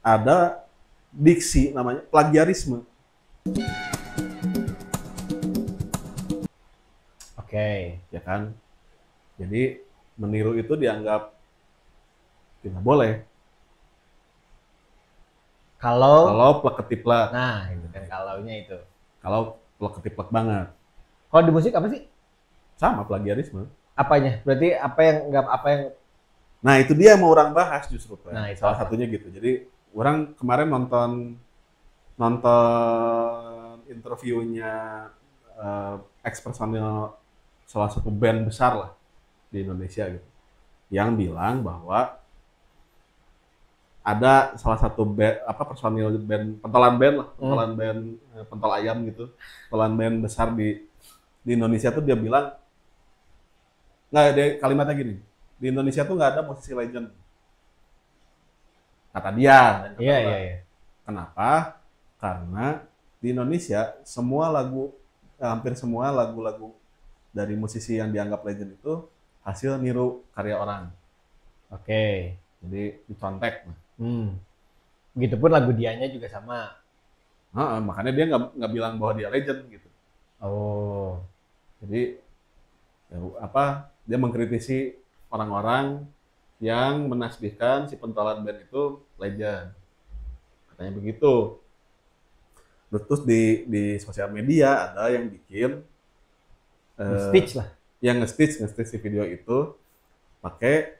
ada diksi namanya plagiarisme. Oke. Ya kan? Jadi meniru itu dianggap tidak boleh. Kalau plek ketiplek. Nah, itu kan kalaunya itu. Kalau plek ketiplek banget. Kalau di musik apa sih? Sama plagiarisme. Apanya? Berarti apa yang nggak apa yang Nah, itu dia yang mau orang bahas justru. Nah, itu salah apa? satunya gitu. Jadi orang kemarin nonton interviewnya ex personil salah satu band besar lah di Indonesia gitu, yang bilang bahwa ada salah satu band, personil band, pentolan band lah, pentolan band, pentol ayam gitu, pentolan band besar di Indonesia tuh dia bilang, nggak, dia kalimatnya gini, di Indonesia tuh nggak ada musisi legend, kata dia. Dan kata Iya. Kenapa? Karena di Indonesia hampir semua lagu-lagu dari musisi yang dianggap legend itu hasil niru karya orang. Oke. Jadi dicontek. Begitupun lagu dianya juga sama. Makanya dia nggak bilang bahwa dia legend gitu. Oh. Jadi dia mengkritisi orang-orang yang menasbihkan si pentolan band itu legend. Katanya begitu. Terus di sosial media ada yang bikin Stitch lah. yang nge-stitch si video itu pakai,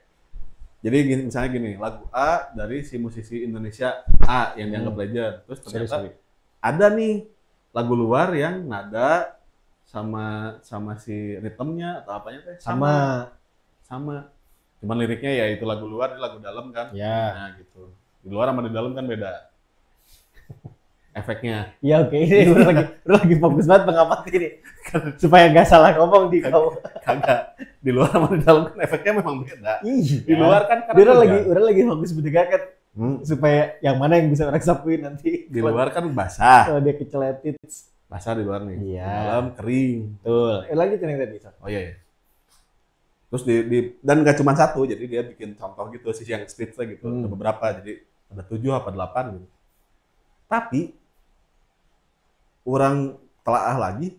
jadi misalnya gini, lagu A dari si musisi Indonesia A yang dianggap legend, terus ternyata ada nih lagu luar yang nada sama si ritmenya atau apanya teh sama, cuman liriknya ya itu lagu luar, ini lagu dalam kan, nah gitu, di luar sama di dalam kan beda efeknya. Iya, oke. Ini lu lagi fokus banget pengamat ini. Supaya nggak salah ngomong di kamu. Kagak. Di luar sama di dalam kan efeknya memang beda. Iya. Di luar kan udah lagi fokus mendengarkan supaya yang mana yang bisa orang sapuin nanti. Di luar kan basah. Kalau dia keceletit. Basah di luar nih. Iya. Di dalam kering. Betul. Lanjutin yang tadi. Oh iya. Terus dan nggak cuma satu, jadi dia bikin contoh gitu sih yang stitch-nya gitu. Ada beberapa, jadi ada 7 apa 8 gitu. Tapi orang telaah lagi,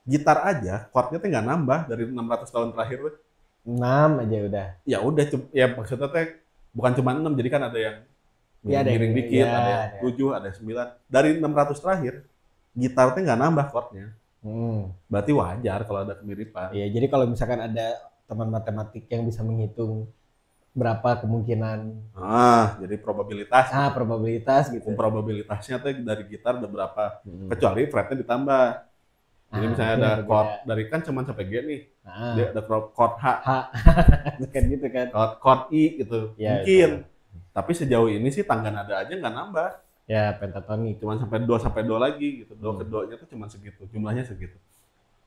gitar aja chordnya tuh nggak nambah dari 600 tahun terakhir. 6 aja udah. Ya udah, ya maksudnya teh bukan cuma 6, jadi kan ada yang miring dikit, ada yang 7, ada yang 9. Dari 600 terakhir, gitar tuh nggak nambah chordnya. Berarti wajar kalau ada kemiripan. Iya, jadi kalau misalkan ada teman matematik yang bisa menghitung berapa kemungkinan. Jadi probabilitas. Probabilitas gitu. Probabilitasnya tuh dari gitar ada berapa. Kecuali fretnya ditambah. Jadi misalnya ada chord dari kan cuma sampai G nih. Dia ada chord H. Kan gitu kan. Chord I gitu. Ya, mungkin. Betul. Tapi sejauh ini sih tangga nada aja nggak nambah. Ya, pentatonik. Cuma sampai do lagi gitu. Do ke do-nya tuh cuma segitu. Jumlahnya segitu.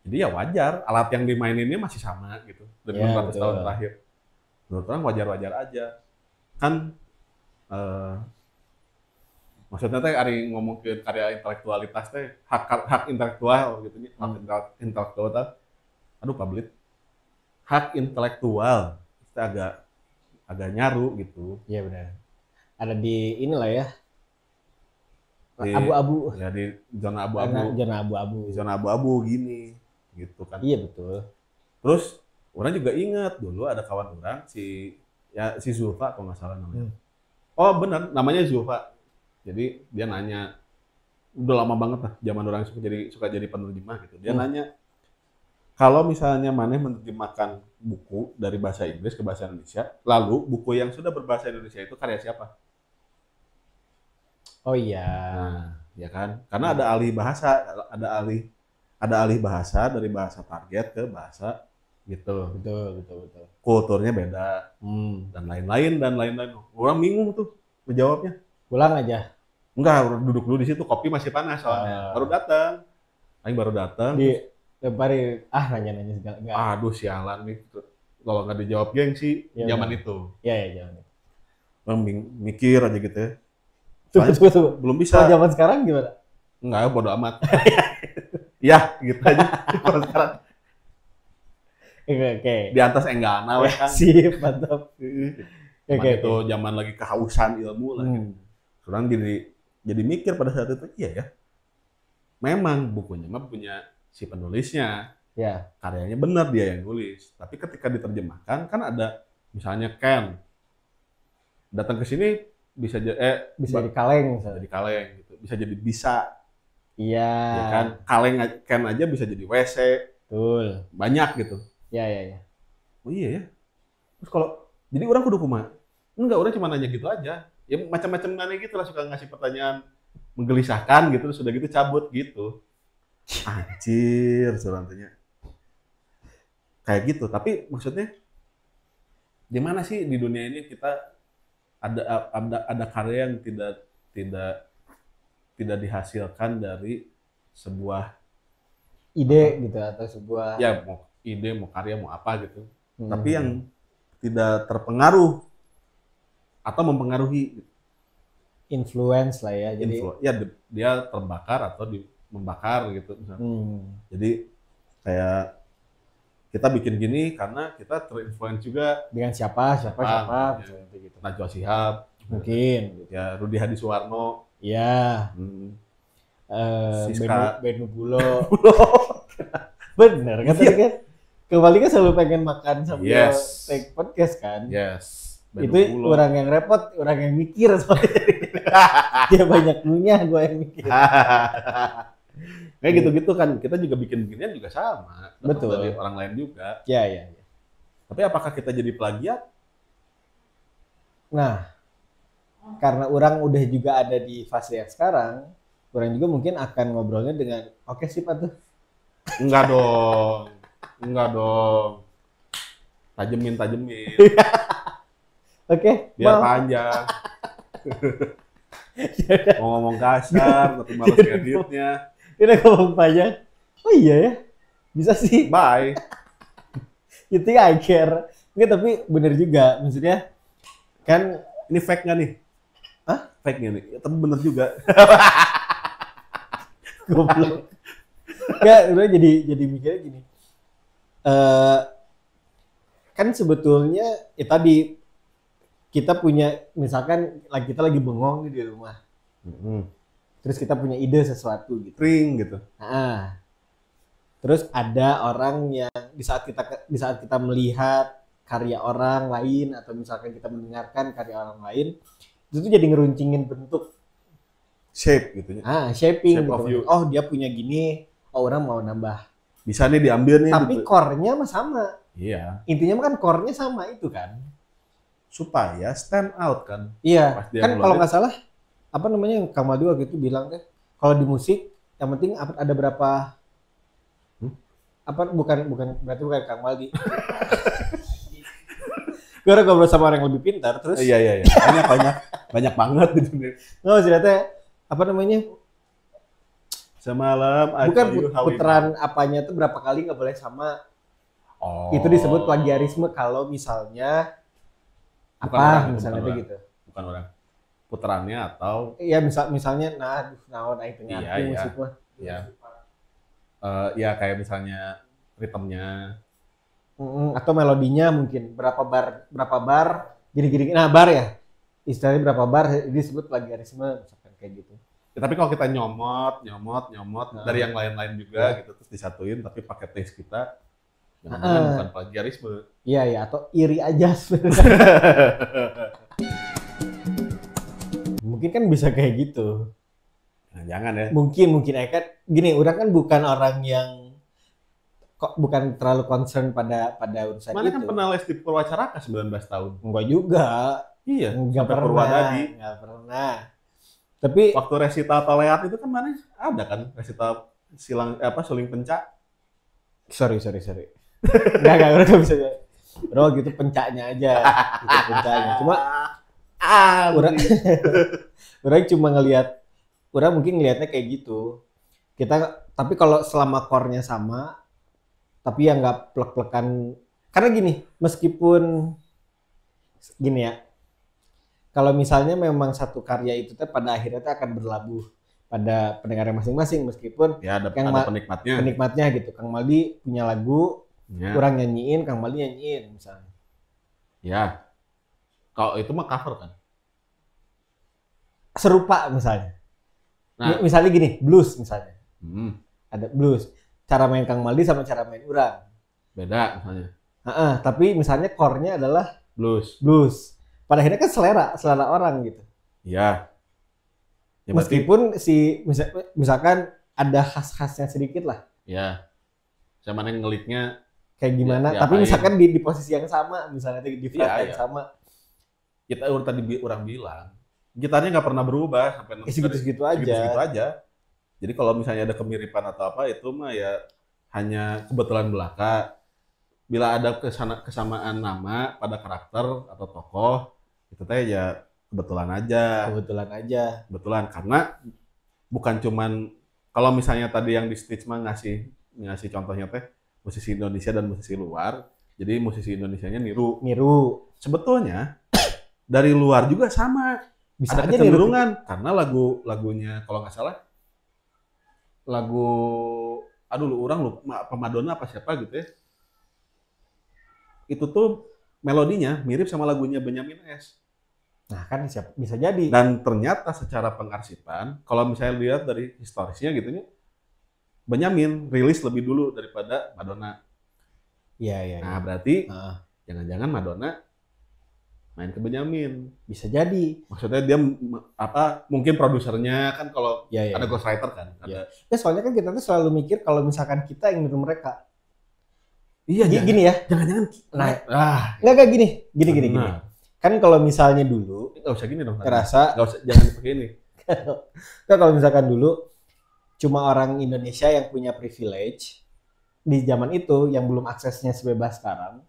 Jadi ya wajar. Alat yang dimaininnya masih sama gitu. Dari 600 tahun terakhir. Menurut orang wajar-wajar aja. Kan maksudnya teh ari ngomong ke karya intelektualitas teh hak intelektual gitu nya. Hak intelektual teh. Aduh pablit. Hak intelektual itu agak nyaru gitu. Iya benar. Ada di inilah ya. Abu-abu. Ya di zona abu-abu. Zona abu-abu gini gitu kan. Iya betul. Terus orang juga ingat dulu ada kawan orang si Zulfa kalau nggak salah namanya. Oh benar, namanya Zulfa. Jadi dia nanya, udah lama banget lah zaman orang suka jadi penerjemah gitu. Dia nanya, kalau misalnya maneh menerjemahkan buku dari bahasa Inggris ke bahasa Indonesia, lalu buku yang sudah berbahasa Indonesia itu karya siapa? Oh iya. Nah, ya kan? Karena ada alih bahasa, ada alih bahasa dari bahasa target ke bahasa gitu. Betul. Kulturnya beda. Dan lain-lain. Orang bingung tuh menjawabnya. Pulang aja. Enggak, duduk dulu di situ, kopi masih panas soalnya. Baru datang. Aing baru datang. Lemparin, nanya-nanya segala. Enggak. Aduh sialan nih. Kalau nggak dijawab gengsi, zaman itu. Iya, zaman itu. Orang mikir aja gitu ya. Tunggu. Belum bisa. Kalau zaman sekarang gimana? Enggak, bodo amat. Ya, gitu aja. Kalau sekarang. Oke. Di atas enggana weh kan. Sip, mantap. Oke. Itu zaman lagi kehausan ilmu lah. Orang jadi mikir pada saat itu, iya ya. Memang bukunya mah punya si penulisnya. Ya. Karyanya benar dia yang nulis. Tapi ketika diterjemahkan kan ada misalnya Ken datang ke sini bisa Bisa jadi kaleng misalnya. jadi kaleng gitu. Bisa jadi bisa. Iya. Ya kan? Kaleng Ken aja bisa jadi WC. Betul. Banyak gitu. Ya. Oh iya ya. Terus kalau jadi orang kudu kumaha? Enggak, orang cuma nanya gitu aja. Ya macam-macam nanya gitu lah, suka ngasih pertanyaan menggelisahkan gitu, sudah gitu cabut gitu. Anjir, sebenarnya kayak gitu. Tapi maksudnya di mana sih di dunia ini kita ada karya yang tidak tidak dihasilkan dari sebuah ide gitu atau sebuah ya mau ide, mau karya, mau apa gitu. Tapi yang tidak terpengaruh atau mempengaruhi influence lah ya. Jadi ya dia terbakar atau membakar gitu misalnya. Jadi kayak kita bikin gini karena kita terinfluence juga dengan siapa ya. misalnya gitu. Najwa Shihab Mungkin gitu. ya, Rudy Hadi Suwarno, Iya. Siska Benu Bulo. Bener kan tadi kan? Kembali kan selalu pengen makan sambil take podcast kan? Yes. Itu orang yang repot, orang yang mikir soalnya. Dia banyak nunya, gue yang mikir. Kayak gitu-gitu kan, kita juga bikin beginian juga sama. Betul. Dari orang lain juga. Ya. Tapi apakah kita jadi plagiat? Nah, karena orang udah juga ada di fase yang sekarang, orang juga mungkin akan ngobrolnya dengan, oke sih Pak tuh. Enggak dong. Tajemin. Oke, biar panjang. Mau ngomong kasar, tapi malas ngeditnya. Udah ngomong panjang. Oh iya ya, bisa sih. Bye. You think I care? Enggak, tapi bener juga. Maksudnya, kan ini fake nggak nih? Hah? Fake nggak nih? Ya, tapi bener juga. Goblok. Enggak, udah jadi mikirnya gini. Kan sebetulnya ya tadi kita punya, misalkan kita lagi bengong nih di rumah. Terus kita punya ide sesuatu gitu. Ring gitu. Nah, terus ada orang yang di saat kita melihat karya orang lain atau misalkan kita mendengarkan karya orang lain, itu tuh jadi ngeruncingin bentuk. Shape gitu ya. Shaping Shape gitu. Oh, dia punya gini, oh orang mau nambah. Bisa nih diambil nih. Tapi gitu. Core-nya mah sama. Iya. Intinya kan core-nya sama itu kan. Supaya stand out kan. Iya. Kan kalau nggak salah, apa namanya yang Kang Madu waktu itu bilang kan, kalau di musik yang penting ada berapa apa bukan berarti bukan Kang Maldi. Gue ngobrol sama orang yang lebih pintar terus. Iya. banyak banget di dunia. Nggak maksudnya apa namanya? Semalam bukan putaran apanya tuh berapa kali nggak boleh sama. Oh. Itu disebut plagiarisme kalau misalnya misalnya itu gitu. Bukan orang. Putarannya atau iya misalnya naon aing teu ngarti musik mah. Iya. Ya kayak misalnya ritmenya atau melodinya mungkin berapa bar gini. Nah, bar ya. Istilahnya berapa bar disebut plagiarisme misalkan kayak gitu. Ya, tapi kalau kita nyomot dari yang lain-lain juga gitu terus disatuin tapi pakai taste kita bukan plagiarisme. Iya, atau iri aja Mungkin kan bisa kayak gitu. Nah, jangan ya. Mungkin kan gini, orang kan bukan orang yang bukan terlalu concern pada urusan Mana itu. Kan pernah les di Purwacaraka 19 tahun. Enggak juga. Iya, enggak pernah. Tapi waktu resital toleat itu kan mana ada kan resital suling pencak. Sorry. Enggak udah bisa. Bro gitu pencaknya aja. Gitu pencaknya. Cuma orang cuma orang mungkin ngelihatnya kayak gitu. Tapi kalau selama core-nya sama, tapi yang nggak plek-plekan, karena gini, meskipun gini ya, kalau misalnya memang satu karya itu pada akhirnya akan berlabuh pada pendengarnya masing-masing, meskipun ya ada penikmatnya gitu. Kang Maldi punya lagu, kurang nyanyiin, Kang Maldi nyanyiin misalnya. Ya, kalau itu mah cover kan. serupa misalnya. Nah, Misalnya gini, blues misalnya. hmm, Ada blues. Cara main Kang Maldi sama cara main urang. beda misalnya. Tapi misalnya core-nya adalah Blues. blues. Pada akhirnya kan selera orang gitu. Iya. Ya, berarti, Meskipun misalkan ada khas-khasnya sedikit lah. ya, saya mana yang ngeliknya Kayak gimana, Ya, tapi diapain. misalkan di posisi yang sama, misalnya di fret Iya, yang iya. sama. kita tadi orang bilang, gitarnya nggak pernah berubah sampai Segitu-segitu aja. segitu aja. Jadi kalau misalnya ada kemiripan atau apa itu mah ya hanya kebetulan belaka. Bila ada kesamaan nama pada karakter atau tokoh, itu teh ya kebetulan aja. Kebetulan aja. Kebetulan karena bukan cuman kalau misalnya tadi yang di Stitch mah ngasih contohnya teh musisi Indonesia dan musisi luar. Jadi musisi Indonesianya niru. Sebetulnya dari luar juga sama. Bisa Ada aja niru. kecenderungan karena lagunya kalau nggak salah lagu aduh lu orang lupa apa Madonna apa siapa gitu ya. Itu tuh melodinya mirip sama lagunya Benyamin S. Nah kan bisa jadi. Dan ternyata secara pengarsipan, kalau misalnya lihat dari historisnya gitu ya, Benyamin rilis lebih dulu daripada Madonna. Iya. Nah berarti jangan-jangan Madonna main ke Benyamin. Bisa jadi. Maksudnya dia mungkin produsernya kan kalau Iya. ada ghostwriter kan. Ya, soalnya kan kita tuh selalu mikir kalau misalkan kita yang niru mereka. Iya, Gini ya. Jangan-jangan. Enggak gini. Nah. Kan kalau misalnya dulu Nggak usah gini dong. ngerasa Nggak usah, jangan pakai ini. kan kalau misalkan dulu cuma orang Indonesia yang punya privilege di zaman itu yang belum aksesnya sebebas sekarang,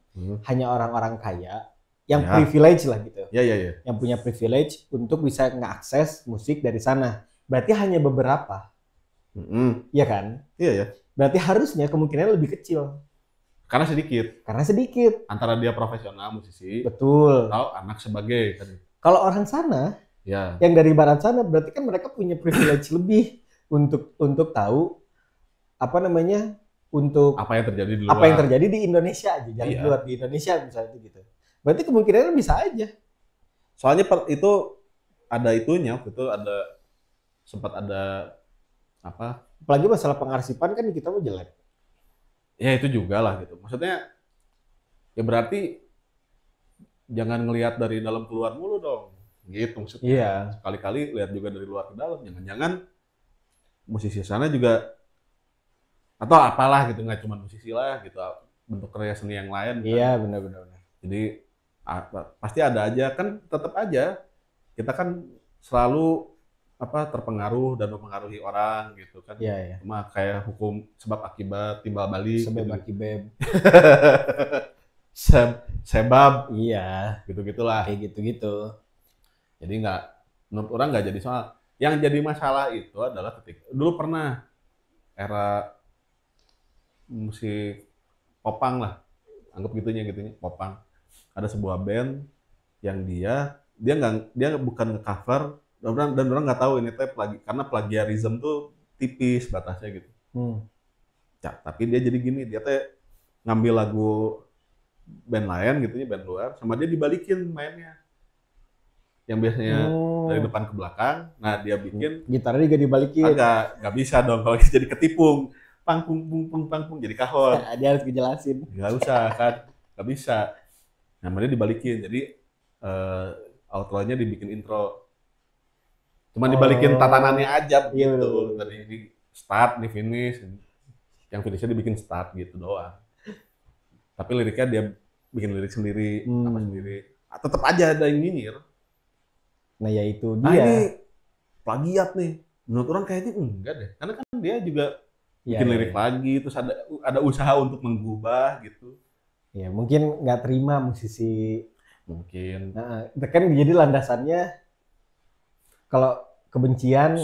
hanya orang-orang kaya yang privilege lah gitu. Iya. Yang punya privilege untuk bisa ngeakses musik dari sana. Berarti hanya beberapa. Iya kan? Iya. Berarti harusnya kemungkinan lebih kecil. Karena sedikit. Antara dia profesional musisi. Betul. Atau anak sebagai. Kalau orang sana, ya. Yang dari barat sana, berarti kan mereka punya privilege lebih untuk tahu untuk apa yang terjadi di luar. Apa yang terjadi di Indonesia aja, jangan di luar, di Indonesia misalnya gitu. Berarti kemungkinan bisa aja. Soalnya itu ada itunya, itu sempat ada apa? Apalagi masalah pengarsipan kan di kita mau jelek. Ya itu juga lah gitu. Maksudnya ya berarti jangan ngelihat dari dalam keluar mulu dong. Gitu maksudnya. Iya. Sekali-kali lihat juga dari luar ke dalam. Jangan-jangan musisi sana juga atau apalah gitu, nggak cuma musisi lah gitu, bentuk karya seni yang lain. Iya, benar. Jadi pasti ada aja kan, tetap aja kita kan selalu terpengaruh dan mempengaruhi orang gitu kan. Iya. Cuma kayak hukum sebab akibat timbal balik. Sebab gitu. akibat. Sebab. Iya. Gitu-gitulah. Kayak gitu-gitu. Jadi menurut orang nggak jadi soal. Yang jadi masalah itu adalah ketika dulu pernah era musik popang lah, anggap gitunya popang. Ada sebuah band yang dia bukan nge-cover dan orang nggak tahu ini teh karena plagiarism tuh tipis batasnya gitu. Ya, tapi dia jadi gini, dia teh ngambil lagu band lain gitu ya, band luar, sama dia dibalikin mainnya. Yang biasanya dari depan ke belakang, nah dia bikin gitarnya juga dibalikin. Nggak bisa dong kalau jadi ketipung. Pangpung jadi kahon. Dia harus ngejelasin. Nggak usah kan, nggak bisa. Namanya dibalikin, jadi outro-nya dibikin intro. Cuma dibalikin tatanannya aja begitu. Tadi di start, di finish. Yang finishnya dibikin start gitu doang. Tapi liriknya dia bikin lirik sendiri, apa sendiri. Tetap aja ada yang nyinyir. Nah ya itu dia. Nah ini plagiat nih. Menurut orang kayaknya enggak deh. Karena kan dia juga bikin lirik lagi, terus ada usaha untuk mengubah gitu. Ya mungkin nggak terima musisi. Mungkin. Nah, kan jadi landasannya kalau kebencian.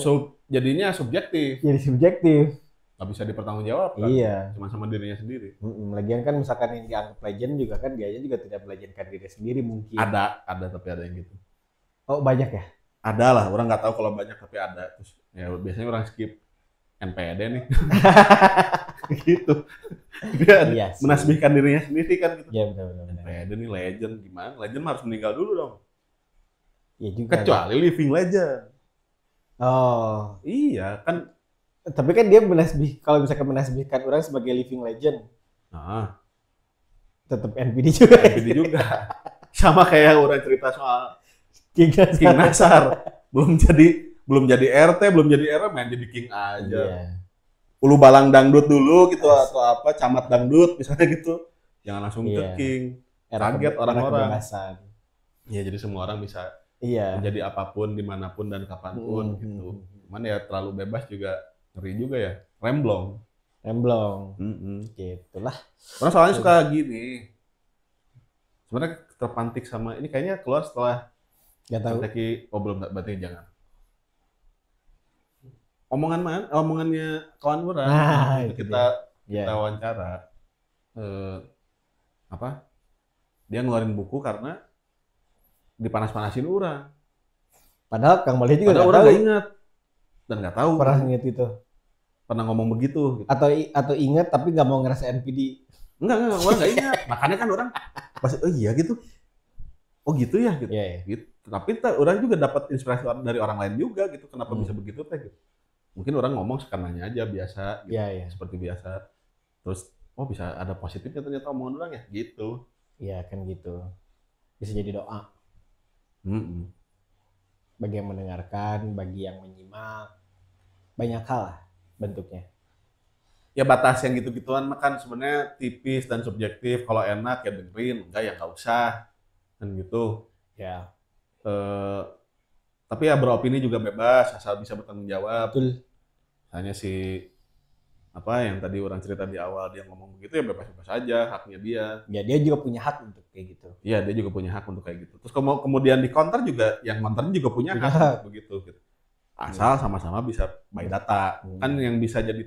Jadinya subjektif. Jadi subjektif. Nggak bisa dipertanggungjawabkan. Iya. Cuma sama dirinya sendiri. Lagian kan misalkan yang dianggap legend juga kan dianya juga tidak melegendkan diri sendiri mungkin. Ada tapi ada yang gitu. Oh banyak ya? Ada lah, orang nggak tahu kalau banyak tapi ada. Terus ya biasanya orang skip NPD nih. Gitu. Dia menasbihkan dirinya sendiri kan gitu. Iya benar. NPD nih legend gimana? Legend harus meninggal dulu dong. Iya juga. Kecuali living legend. Oh, Iya kan. tapi kan dia kalau misalkan menasbihkan orang sebagai living legend, Nah, tetap NPD juga. NPD juga. Sama kayak orang cerita soal King Nasar. King Nasar. belum jadi RT, belum jadi RW, main jadi King aja. Iya. Ulu Balang dangdut dulu gitu atau apa, camat dangdut misalnya gitu. Jangan langsung ke Iya. King. Era Kaget orang-orang. kebebasan. Iya, jadi semua orang bisa Iya. menjadi apapun, dimanapun dan kapanpun gitu. Cuman ya terlalu bebas juga ngeri juga ya. Remblong. Remblong. Gitulah. Karena soalnya suka gini. Sebenarnya terpantik sama ini kayaknya keluar setelah Gak tahu. belum, berarti jangan. Omongannya kawan orang Nah, itu itu kita Ya. wawancara dia ngeluarin buku karena dipanas-panasin orang. Padahal Kang Mali juga Padahal nggak orang tahu nggak ingat dan nggak tahu pernah inget itu. pernah ngomong begitu. Gitu. Atau ingat tapi nggak mau ngerasa NPD. Enggak, orang nggak ingat. Makanya kan orang pas, oh iya gitu. Oh gitu ya gitu. Iya, iya. Gitu. Tapi orang juga dapat inspirasi dari orang lain juga gitu. Kenapa bisa begitu teh gitu. Mungkin orang ngomong sekarangnya aja biasa gitu. Iya, iya. Seperti biasa. Terus oh bisa ada positifnya ternyata omongan orang ya gitu. Iya kan gitu. Bisa jadi doa bagi yang mendengarkan, bagi yang menyimak. Banyak hal lah bentuknya. Ya batas yang gitu-gituan makan sebenarnya tipis dan subjektif. Kalau enak ya dengerin, enggak ya nggak usah. Dan gitu. Ya. Tapi ya beropini juga bebas, asal bisa bertanggung jawab. Betul. Misalnya si apa yang tadi orang cerita di awal dia ngomong begitu ya bebas-bebas aja, haknya dia. Ya dia juga punya hak untuk kayak gitu. Iya, dia juga punya hak untuk kayak gitu. Terus kemudian di counter juga yang counter juga punya hak untuk begitu gitu. Asal sama-sama bisa by data. Kan yang bisa jadi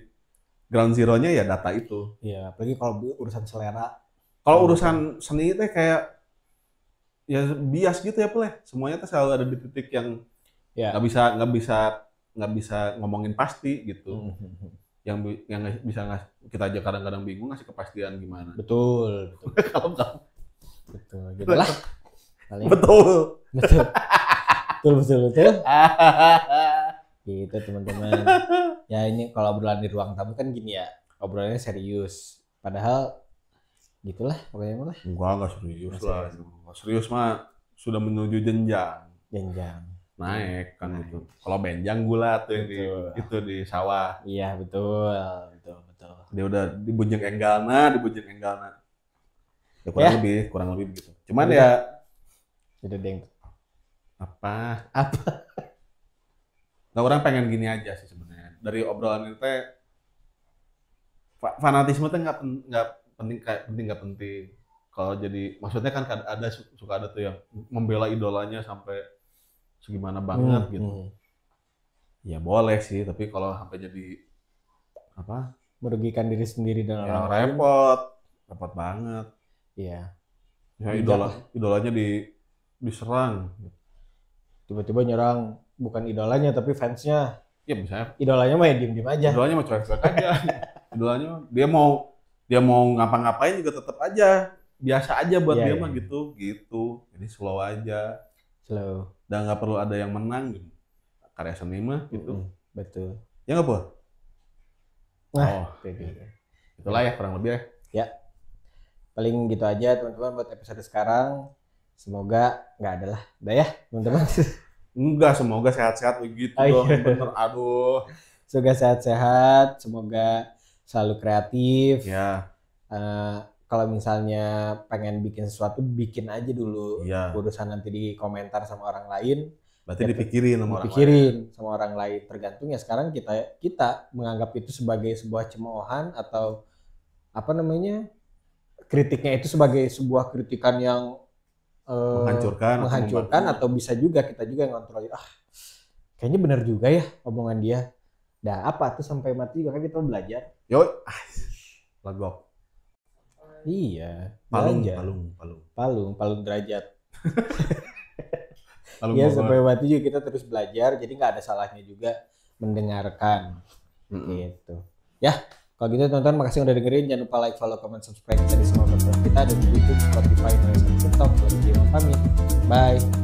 ground zero-nya ya data itu. Iya, apalagi kalau urusan selera. Kalau urusan seni teh kayak ya bias gitu ya Pleh. Semuanya tuh selalu ada di titik yang Ya. nggak bisa ngomongin pasti gitu. Yang bisa kita aja kadang-kadang bingung ngasih kepastian gimana. Betul. Kalau nggak Betul. Gitulah. betul. Betul. Gitu teman-teman. Ya ini kalau obrolan di ruang tamu kan gini ya, obrolannya serius. Padahal gitulah pokoknya malah. Enggak serius lah. Nggak serius mah sudah menuju jenjang. Naik kan gitu. Kalau benjang gulat tuh yang itu di sawah. Iya betul. Dia udah dibunjeng enggalna. Ya kurang lebih begitu. Cuman ya Udah deng. apa? Nah, orang pengen gini aja sih sebenarnya. Dari obrolan ini teh fanatisme teh nggak penting. Kalau jadi maksudnya kan suka ada tuh yang membela idolanya sampai segimana banget gitu. Ya boleh sih, tapi kalau sampai jadi apa? Merugikan diri sendiri dan Ya, orang lain. repot banget. Iya. Ya idolanya diserang. Tiba-tiba nyerang bukan idolanya tapi fansnya. Ya misalnya Idolanya mah ya diem-diem aja. idolanya mau cuek-cuek aja. Idolanya dia mau ngapa-ngapain juga tetap aja biasa aja buat dia mah gitu. Jadi slow aja. Slow. Dan nggak perlu ada yang menang gitu. Karya seni mah gitu. Betul. Ya nggak apa? Nah, Itulah ya kurang lebih ya. Ya. Paling gitu aja teman-teman buat episode sekarang. Semoga nggak ada lah. Udah ya teman-teman. Enggak, semoga sehat-sehat begitu dong. Bener, aduh. Semoga sehat-sehat, semoga selalu kreatif. Ya. Kalau misalnya pengen bikin sesuatu, bikin aja dulu. Iya. Urusan nanti di komentar sama orang lain. Berarti dipikirin sama orang lain. Tergantung ya sekarang kita menganggap itu sebagai sebuah cemoohan atau apa namanya, kritiknya itu sebagai sebuah kritikan yang menghancurkan atau bisa juga kita juga yang ngontrol. Kayaknya benar juga ya omongan dia. Dah apa tuh sampai mati juga kan kita belajar. Yo, legok. Iya. Palung derajat. Iya, sampai mati juga kita terus belajar. Jadi nggak ada salahnya juga mendengarkan. Gitu. Ya. Kalau gitu teman-teman makasih udah dengerin. Jangan lupa like, follow, comment, subscribe kita di semua platform kita. Ada di YouTube, Spotify, dan TikTok. Kalau gitu pamit. Bye.